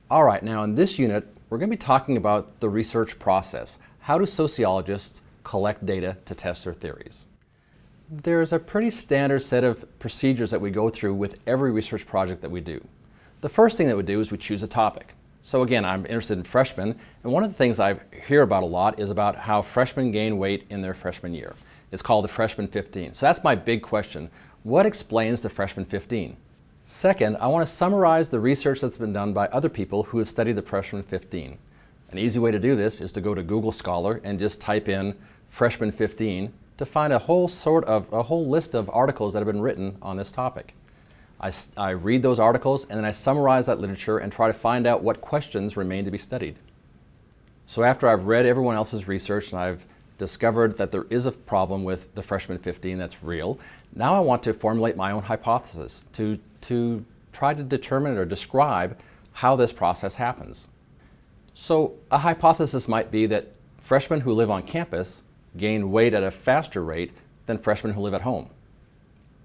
All right, now in this unit, we're going to be talking about the research process. How do sociologists collect data to test their theories? There's a pretty standard set of procedures that we go through with every research project that we do. The first thing that we do is we choose a topic. So again, I'm interested in freshmen, and one of the things I hear about a lot is about how freshmen gain weight in their freshman year. It's called the freshman 15. So that's my big question. What explains the freshman 15? Second, I want to summarize the research that's been done by other people who have studied the freshman 15. An easy way to do this is to go to Google Scholar and just type in freshman 15 to find a whole list of articles that have been written on this topic. I read those articles and then I summarize that literature and try to find out what questions remain to be studied. So after I've read everyone else's research and I've discovered that there is a problem with the freshman 15 that's real, now I want to formulate my own hypothesis to try to determine or describe how this process happens. So a hypothesis might be that freshmen who live on campus gain weight at a faster rate than freshmen who live at home.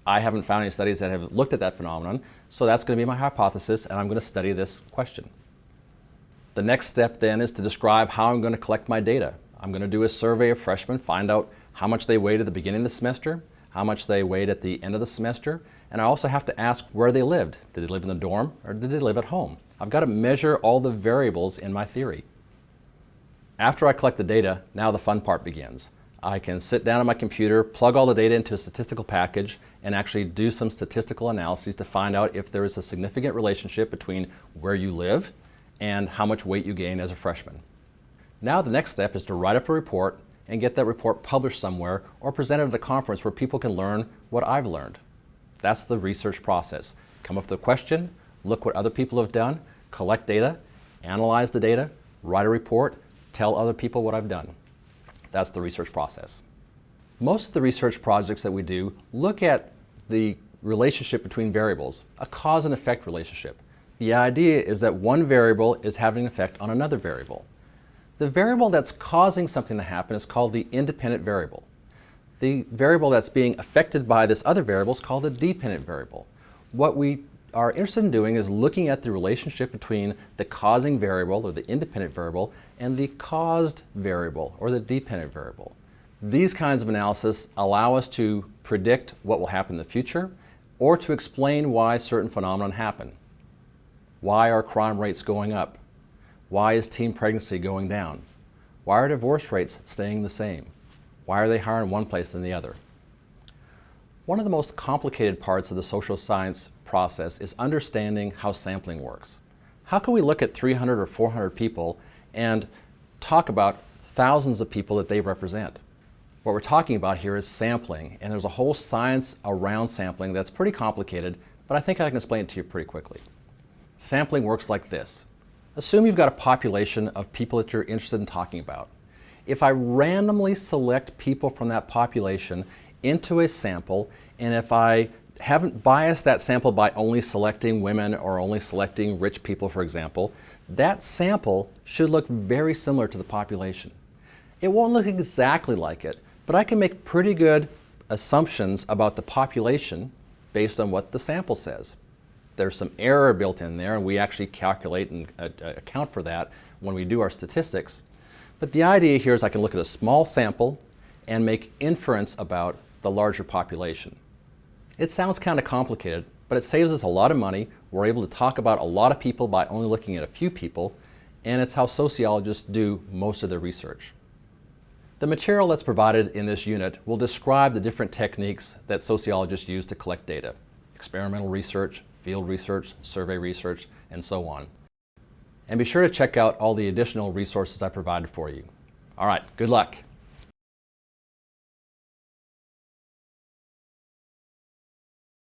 I haven't found any studies that have looked at that phenomenon, so that's going to be my hypothesis, and I'm going to study this question. The next step then is to describe how I'm going to collect my data. I'm going to do a survey of freshmen, find out how much they weighed at the beginning of the semester, how much they weighed at the end of the semester, and I also have to ask where they lived. Did they live in the dorm or did they live at home? I've got to measure all the variables in my theory. After I collect the data, now the fun part begins. I can sit down on my computer, plug all the data into a statistical package, and actually do some statistical analyses to find out if there is a significant relationship between where you live and how much weight you gain as a freshman. Now the next step is to write up a report and get that report published somewhere or presented at a conference where people can learn what I've learned. That's the research process. Come up with a question, look what other people have done, collect data, analyze the data, write a report, tell other people what I've done. That's the research process. Most of the research projects that we do look at the relationship between variables, a cause and effect relationship. The idea is that one variable is having an effect on another variable. The variable that's causing something to happen is called the independent variable. The variable that's being affected by this other variable is called the dependent variable. What we are interested in doing is looking at the relationship between the causing variable or the independent variable and the caused variable or the dependent variable. These kinds of analysis allow us to predict what will happen in the future or to explain why certain phenomena happen. Why are crime rates going up? Why is teen pregnancy going down? Why are divorce rates staying the same? Why are they higher in one place than the other? One of the most complicated parts of the social science process is understanding how sampling works. How can we look at 300 or 400 people and talk about thousands of people that they represent? What we're talking about here is sampling, and there's a whole science around sampling that's pretty complicated, but I think I can explain it to you pretty quickly. Sampling works like this. Assume you've got a population of people that you're interested in talking about. If I randomly select people from that population into a sample, and if I haven't biased that sample by only selecting women or only selecting rich people, for example, that sample should look very similar to the population. It won't look exactly like it, but I can make pretty good assumptions about the population based on what the sample says. There's some error built in there, and we actually calculate and account for that when we do our statistics. But the idea here is I can look at a small sample and make inference about the larger population. It sounds kind of complicated, but it saves us a lot of money. We're able to talk about a lot of people by only looking at a few people, and it's how sociologists do most of their research. The material that's provided in this unit will describe the different techniques that sociologists use to collect data: experimental research, field research, survey research, and so on. And be sure to check out all the additional resources I provided for you. All right, good luck.